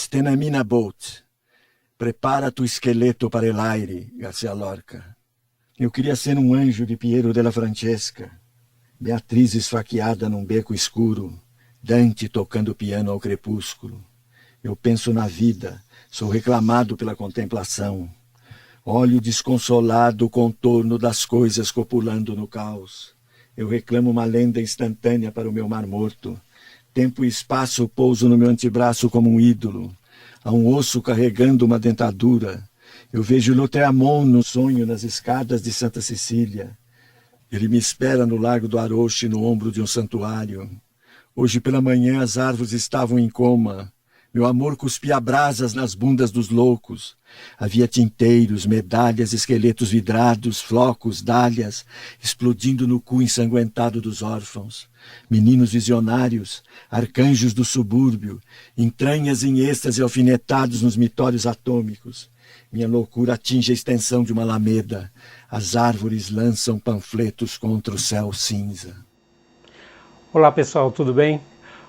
Stenamina Boat. Prepara tu esqueleto para el aire, Garcia Lorca. Eu queria ser um anjo de Piero della Francesca, Beatriz esfaqueada num beco escuro, Dante tocando piano ao crepúsculo. Eu penso na vida, sou reclamado pela contemplação. Olho desconsolado o contorno das coisas copulando no caos. Eu reclamo uma lenda instantânea para o meu mar morto. Tempo e espaço pouso no meu antebraço como um ídolo. Há um osso carregando uma dentadura. Eu vejo Lautréamont no sonho nas escadas de Santa Cecília. Ele me espera no Largo do Aroche, no ombro de um santuário. Hoje pela manhã as árvores estavam em coma. Meu amor cuspia brasas nas bundas dos loucos. Havia tinteiros, medalhas, esqueletos vidrados, flocos, dálias, explodindo no cu ensanguentado dos órfãos. Meninos visionários, arcanjos do subúrbio, entranhas em êxtase alfinetados nos mitórios atômicos. Minha loucura atinge a extensão de uma alameda. As árvores lançam panfletos contra o céu cinza. Olá pessoal, tudo bem?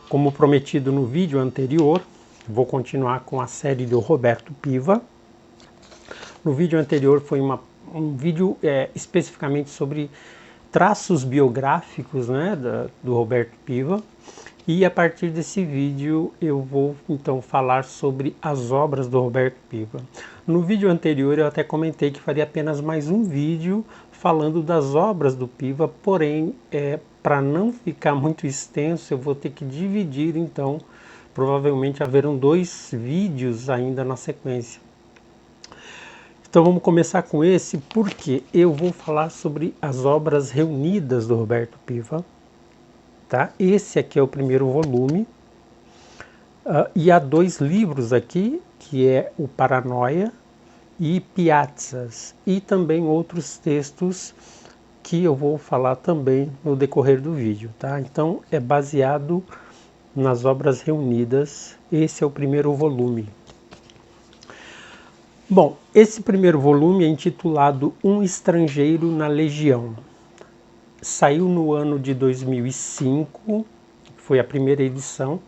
Como prometido no vídeo anterior, vou continuar com a série do Roberto Piva. No vídeo anterior foi um vídeo especificamente sobre traços biográficos, né, do Roberto Piva. E a partir desse vídeo eu vou então falar sobre as obras do Roberto Piva. No vídeo anterior eu até comentei que faria apenas mais um vídeo falando das obras do Piva, porém para não ficar muito extenso eu vou ter que dividir, então provavelmente haverão 2 vídeos ainda na sequência. Então vamos começar com esse, porque eu vou falar sobre as obras reunidas do Roberto Piva. Tá? Esse aqui é o primeiro volume, e há 2 livros aqui, que é o Paranoia e Piazzas, e também outros textos que eu vou falar também no decorrer do vídeo. Tá? Então é baseado nas obras reunidas, esse é o primeiro volume. Bom, esse primeiro volume é intitulado Um Estrangeiro na Legião. Saiu no ano de 2005, foi a primeira edição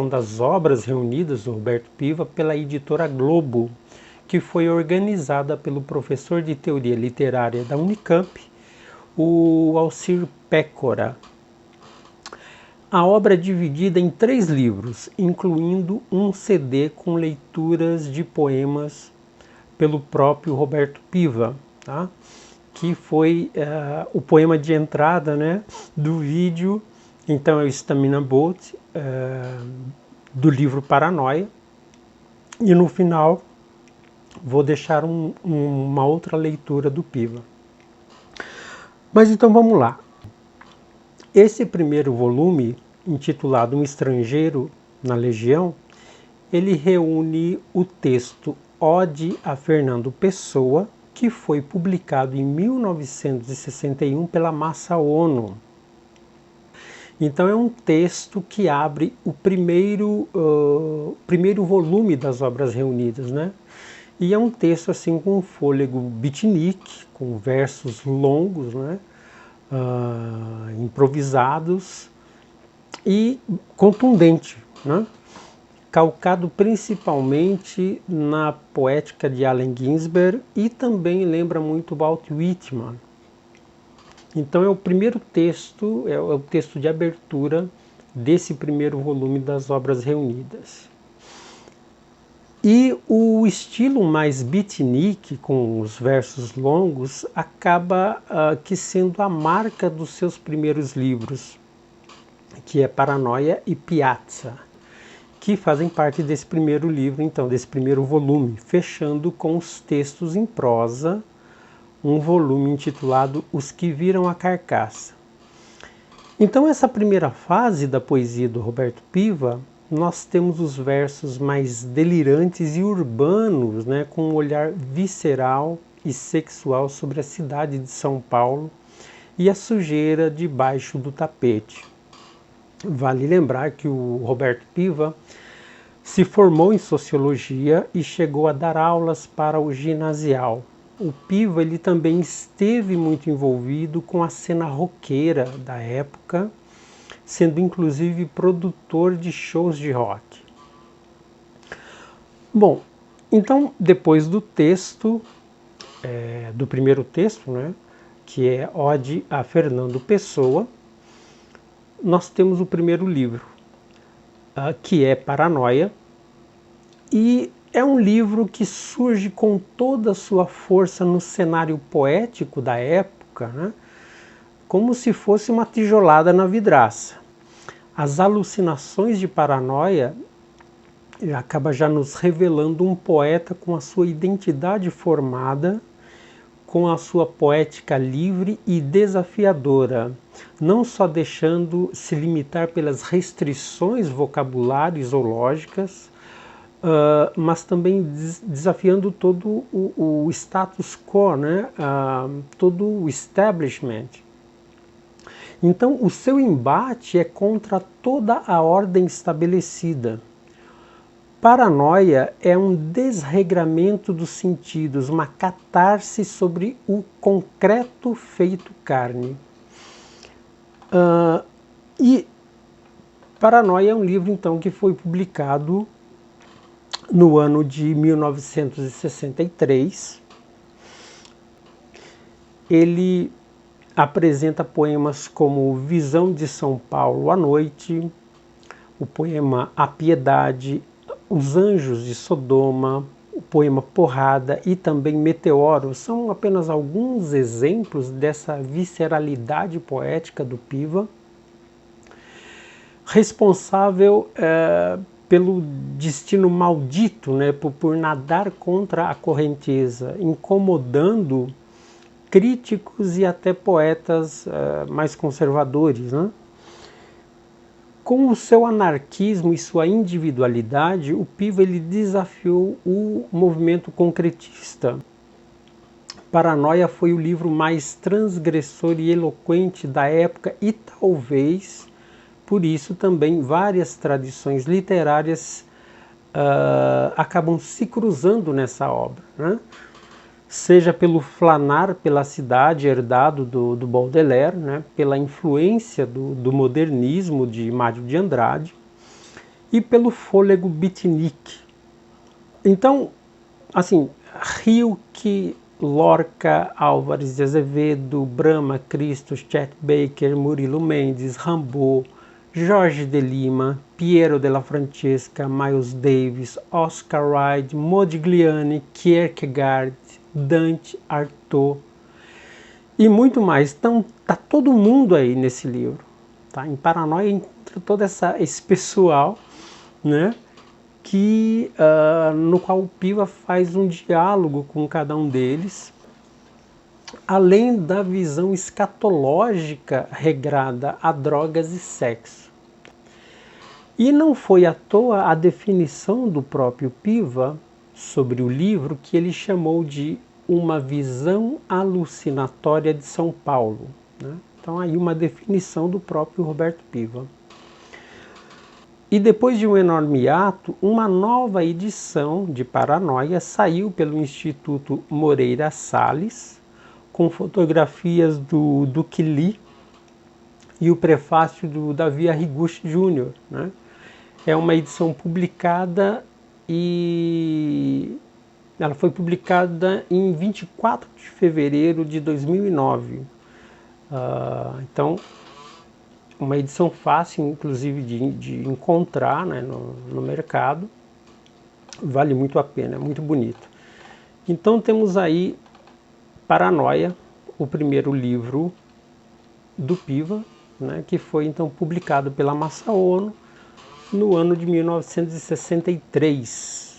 das obras reunidas do Roberto Piva pela editora Globo, que foi organizada pelo professor de teoria literária da Unicamp, o Alcir Pécora. A obra é dividida em 3 livros, incluindo um CD com leituras de poemas pelo próprio Roberto Piva, tá? Que foi o poema de entrada, né, do vídeo. Então é o Stamina Boat, do livro Paranoia, e no final vou deixar uma outra leitura do Piva. Mas então vamos lá. Esse primeiro volume, intitulado Um Estrangeiro na Legião, ele reúne o texto Ode a Fernando Pessoa, que foi publicado em 1961 pela Massa Ono. Então é um texto que abre o primeiro volume das obras reunidas, né? E é um texto assim com um fôlego beatnik, com versos longos, né? Improvisados e contundente, né? Calcado principalmente na poética de Allen Ginsberg e também lembra muito Walt Whitman. Então é o primeiro texto, é o texto de abertura desse primeiro volume das obras reunidas. E o estilo mais beatnik, com os versos longos, acaba que sendo a marca dos seus primeiros livros, que é Paranoia e Piazza, que fazem parte desse primeiro livro, então, desse primeiro volume, fechando com os textos em prosa, um volume intitulado Os que Viram a Carcaça. Então, essa primeira fase da poesia do Roberto Piva, nós temos os versos mais delirantes e urbanos, né, com um olhar visceral e sexual sobre a cidade de São Paulo e a sujeira debaixo do tapete. Vale lembrar que o Roberto Piva se formou em Sociologia e chegou a dar aulas para o ginasial. O Piva ele também esteve muito envolvido com a cena roqueira da época, sendo inclusive produtor de shows de rock. Bom, então depois do texto, do primeiro texto, né, que é Ode a Fernando Pessoa, nós temos o primeiro livro, que é Paranoia, e é um livro que surge com toda a sua força no cenário poético da época, né, como se fosse uma tijolada na vidraça. As alucinações de Paranoia acaba já nos revelando um poeta com a sua identidade formada, com a sua poética livre e desafiadora, não só deixando se limitar pelas restrições vocabulares ou lógicas, mas também desafiando todo o status quo, né? Todo o establishment. Então, o seu embate é contra toda a ordem estabelecida. Paranoia é um desregramento dos sentidos, uma catarse sobre o concreto feito carne. E Paranoia é um livro, então, que foi publicado no ano de 1963. Ele apresenta poemas como Visão de São Paulo à Noite, o poema A Piedade, Os Anjos de Sodoma, o poema Porrada e também Meteoro. São apenas alguns exemplos dessa visceralidade poética do Piva, responsável pelo destino maldito, né, por nadar contra a correnteza, incomodando críticos e até poetas mais conservadores, né? Com o seu anarquismo e sua individualidade, o Piva ele desafiou o movimento concretista. Paranoia foi o livro mais transgressor e eloquente da época e talvez, por isso, também várias tradições literárias acabam se cruzando nessa obra, né? Seja pelo flanar pela cidade herdado do Baudelaire, né, pela influência do modernismo de Mário de Andrade e pelo fôlego beatnik. Então, assim, Rilke, Lorca, Álvares de Azevedo, Brahma, Christo, Chet Baker, Murilo Mendes, Rimbaud, Jorge de Lima, Piero della Francesca, Miles Davis, Oscar Wilde, Modigliani, Kierkegaard, Dante, Artaud e muito mais. Então, tá todo mundo aí nesse livro. Tá? Em Paranoia encontra todo esse pessoal, né, no qual o Piva faz um diálogo com cada um deles, além da visão escatológica regrada a drogas e sexo. E não foi à toa a definição do próprio Piva sobre o livro que ele chamou de uma visão alucinatória de São Paulo, né? Então aí uma definição do próprio Roberto Piva. E depois de um enorme ato, uma nova edição de Paranoia saiu pelo Instituto Moreira Salles, com fotografias do Duque Lee e o prefácio do Davi Arrigucci Jr., né? É uma edição publicada e ela foi publicada em 24 de fevereiro de 2009. Então, uma edição fácil, inclusive, de encontrar, né, no mercado. Vale muito a pena, é muito bonito. Então, temos aí Paranoia, o primeiro livro do Piva, né, que foi então publicado pela Massa Ono no ano de 1963.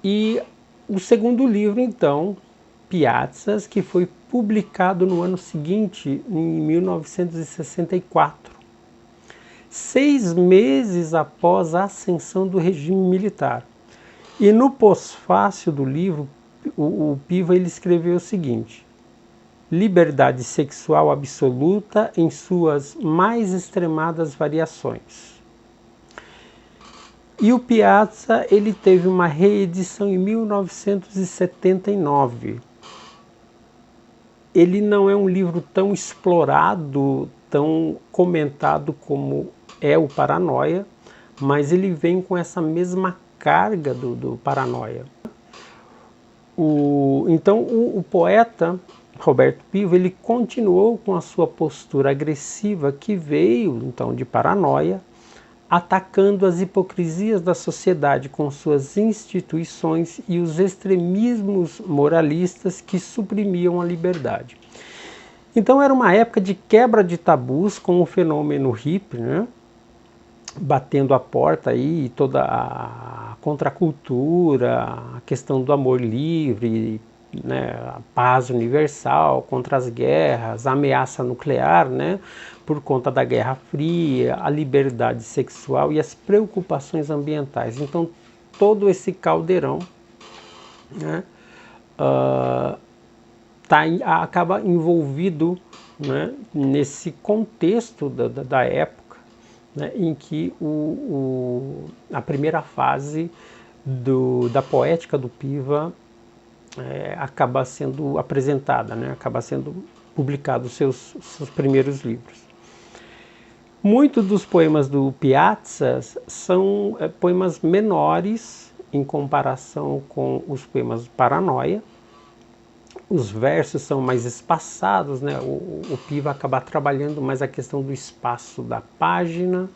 E o segundo livro, então, Piazzas, que foi publicado no ano seguinte, em 1964, 6 meses após a ascensão do regime militar. E no pós-fácio do livro, o Piva ele escreveu o seguinte: liberdade sexual absoluta em suas mais extremadas variações. E o Piazza ele teve uma reedição em 1979. Ele não é um livro tão explorado, tão comentado como é o Paranoia, mas ele vem com essa mesma carga do Paranoia. Então o poeta Roberto Piva, ele continuou com a sua postura agressiva que veio então de Paranoia, atacando as hipocrisias da sociedade com suas instituições e os extremismos moralistas que suprimiam a liberdade. Então era uma época de quebra de tabus com o fenômeno hippie, né? Batendo a porta aí, toda a contracultura, a questão do amor livre, né, a paz universal, contra as guerras, a ameaça nuclear, né, por conta da Guerra Fria, a liberdade sexual e as preocupações ambientais. Então todo esse caldeirão, né, acaba envolvido, né, nesse contexto da época, né, em que a primeira fase da poética do Piva acaba sendo apresentada, né, acaba sendo publicado os seus primeiros livros. Muitos dos poemas do Piazza são poemas menores em comparação com os poemas do Paranoia. Os versos são mais espaçados, né? O Piva acaba trabalhando mais a questão do espaço da página,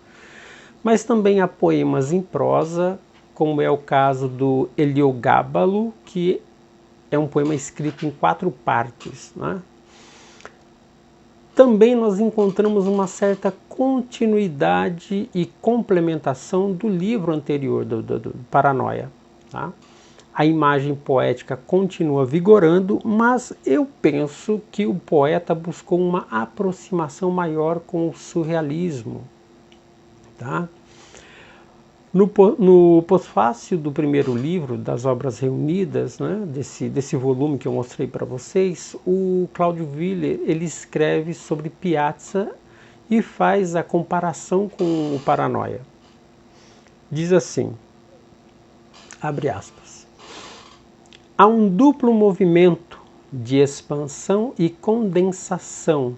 mas também há poemas em prosa, como é o caso do Heliogábalo, que é um poema escrito em 4 partes, né? Também nós encontramos uma certa continuidade e complementação do livro anterior, do Paranoia, tá? A imagem poética continua vigorando, mas eu penso que o poeta buscou uma aproximação maior com o surrealismo, tá? No pós-fácil do primeiro livro, das obras reunidas, né, desse volume que eu mostrei para vocês, o Cláudio Willer, ele escreve sobre Piazza e faz a comparação com o Paranoia. Diz assim, abre aspas, há um duplo movimento de expansão e condensação,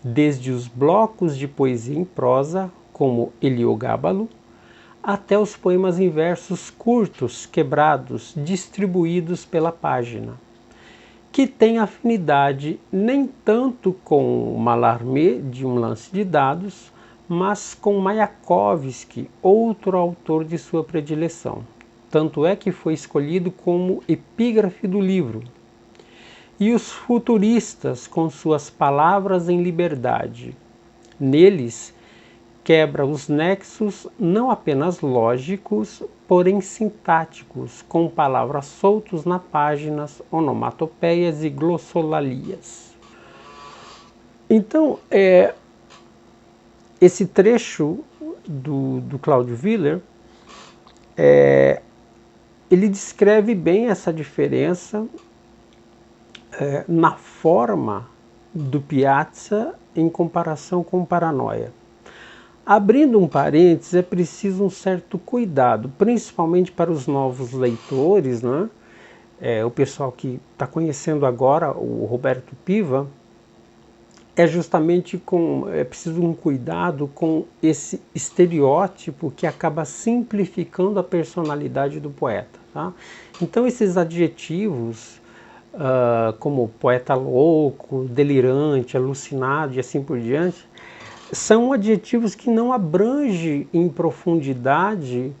desde os blocos de poesia em prosa, como Heliogábalo, até os poemas em versos curtos, quebrados, distribuídos pela página, que tem afinidade nem tanto com Mallarmé, de Um Lance de Dados, mas com Mayakovsky, outro autor de sua predileção. Tanto é que foi escolhido como epígrafe do livro. E os futuristas, com suas palavras em liberdade. Neles, quebra os nexos não apenas lógicos, porém sintáticos, com palavras soltos na páginas, onomatopeias e glossolalias. Então, esse trecho do Cláudio Willer, ele descreve bem essa diferença na forma do Piazza em comparação com Paranoia. Abrindo um parênteses, é preciso um certo cuidado, principalmente para os novos leitores, né? O pessoal que está conhecendo agora o Roberto Piva, justamente é preciso um cuidado com esse estereótipo que acaba simplificando a personalidade do poeta, tá? Então esses adjetivos, como poeta louco, delirante, alucinado e assim por diante, são adjetivos que não abrangem em profundidade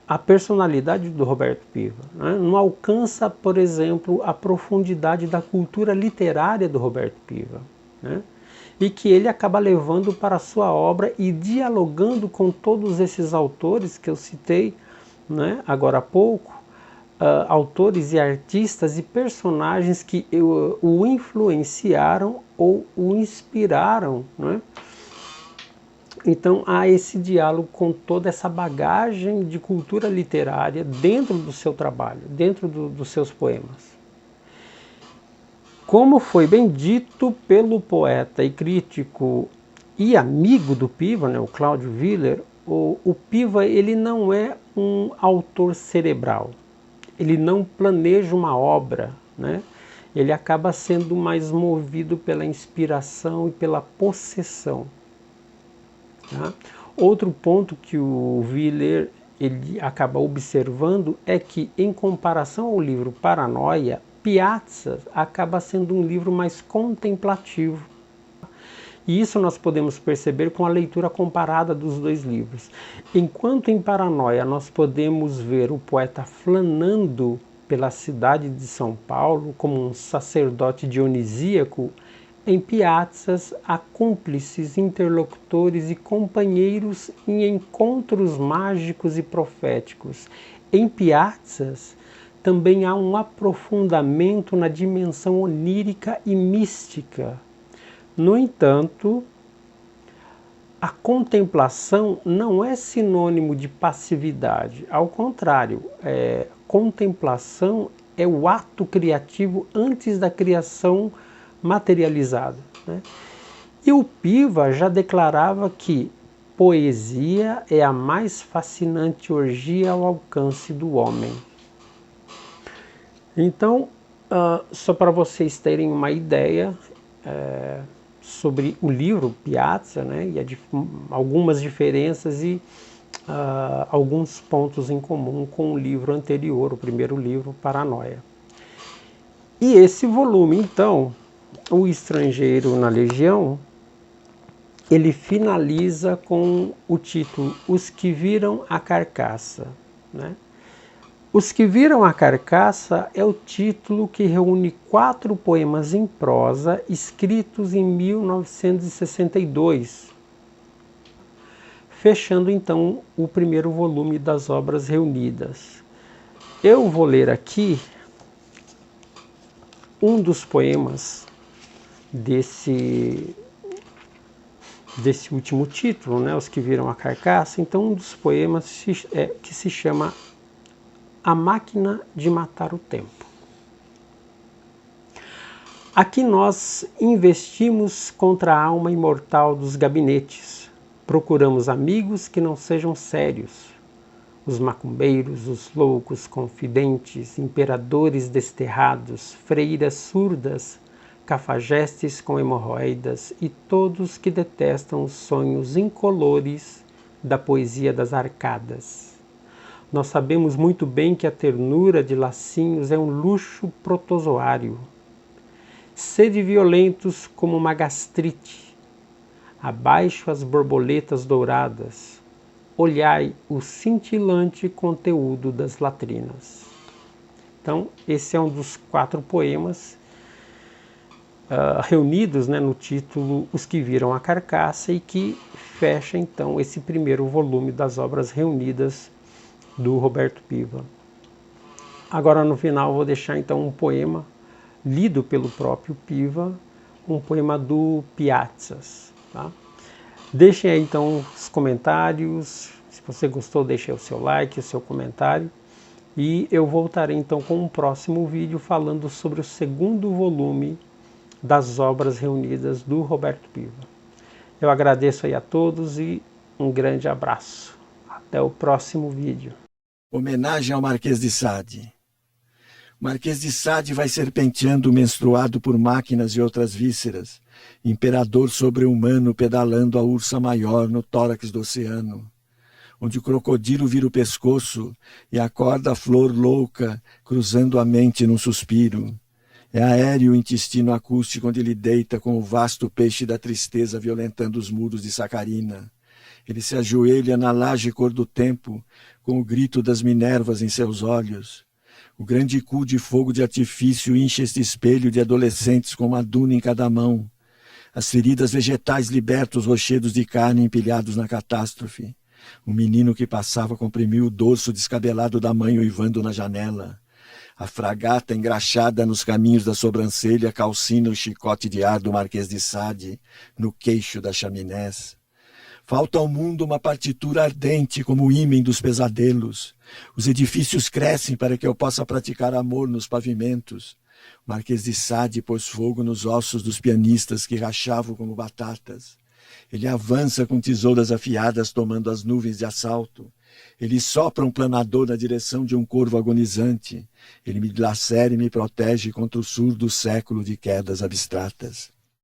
a personalidade do Roberto Piva, né? Não alcança, por exemplo, a profundidade da cultura literária do Roberto Piva, né? E que ele acaba levando para a sua obra e dialogando com todos esses autores que eu citei, né, agora há pouco, autores e artistas e personagens que o influenciaram ou o inspiraram, né? Então há esse diálogo com toda essa bagagem de cultura literária dentro do seu trabalho, dentro dos seus poemas. Como foi bem dito pelo poeta e crítico e amigo do Piva, né, o Cláudio Willer, o Piva ele não é um autor cerebral, ele não planeja uma obra, né? Ele acaba sendo mais movido pela inspiração e pela possessão. Tá? Outro ponto que o Willer ele acaba observando é que, em comparação ao livro Paranoia, Piazza acaba sendo um livro mais contemplativo. E isso nós podemos perceber com a leitura comparada dos dois livros. Enquanto em Paranoia nós podemos ver o poeta flanando pela cidade de São Paulo como um sacerdote dionisíaco, em Piazzas há cúmplices, interlocutores e companheiros em encontros mágicos e proféticos. Em Piazzas também há um aprofundamento na dimensão onírica e mística. No entanto, a contemplação não é sinônimo de passividade. Ao contrário, contemplação é o ato criativo antes da criação materializada, né? E o Piva já declarava que poesia é a mais fascinante orgia ao alcance do homem. Então, só para vocês terem uma ideia sobre o livro Piazza, né, e algumas diferenças e alguns pontos em comum com o livro anterior, o primeiro livro, Paranoia. E esse volume, então, O Estrangeiro na Legião, ele finaliza com o título Os que Viram a Carcaça, né? Os que Viram a Carcaça é o título que reúne 4 poemas em prosa escritos em 1962, fechando então o primeiro volume das obras reunidas. Eu vou ler aqui um dos poemas desse último título, né, Os que Viram a Carcaça. Então, um dos poemas que se chama A Máquina de Matar o Tempo. Aqui nós investimos contra a alma imortal dos gabinetes. Procuramos amigos que não sejam sérios. Os macumbeiros, os loucos, confidentes, imperadores desterrados, freiras surdas, cafajestes com hemorroidas e todos que detestam os sonhos incolores da poesia das arcadas. Nós sabemos muito bem que a ternura de lacinhos é um luxo protozoário. Sede violentos como uma gastrite. Abaixo as borboletas douradas. Olhai o cintilante conteúdo das latrinas. Então, esse é um dos 4 poemas reunidos, né, no título Os que Viram a Carcaça, e que fecha então esse primeiro volume das obras reunidas do Roberto Piva. Agora no final vou deixar então um poema lido pelo próprio Piva, um poema do Piazzas, tá? Deixem aí então os comentários, se você gostou deixe aí o seu like, o seu comentário, e eu voltarei então com um próximo vídeo falando sobre o segundo volume das obras reunidas do Roberto Piva. Eu agradeço aí a todos e um grande abraço. Até o próximo vídeo. Homenagem ao Marquês de Sade. O Marquês de Sade vai serpenteando menstruado por máquinas e outras vísceras, imperador sobre-humano pedalando a ursa maior no tórax do oceano, onde o crocodilo vira o pescoço e acorda a flor louca, cruzando a mente num suspiro. É aéreo o intestino acústico onde ele deita com o vasto peixe da tristeza violentando os muros de Sacarina. Ele se ajoelha na laje cor do tempo, com o grito das Minervas em seus olhos. O grande cu de fogo de artifício enche este espelho de adolescentes com uma duna em cada mão. As feridas vegetais libertam os rochedos de carne empilhados na catástrofe. Um menino que passava comprimiu o dorso descabelado da mãe uivando na janela. A fragata engraxada nos caminhos da sobrancelha calcina o chicote de ar do Marquês de Sade no queixo das chaminés. Falta ao mundo uma partitura ardente como o ímen dos pesadelos. Os edifícios crescem para que eu possa praticar amor nos pavimentos. O Marquês de Sade pôs fogo nos ossos dos pianistas que rachavam como batatas. Ele avança com tesouras afiadas tomando as nuvens de assalto. Ele sopra um planador na direção de um corvo agonizante. Ele me dilacera e me protege contra o surdo século de quedas abstratas.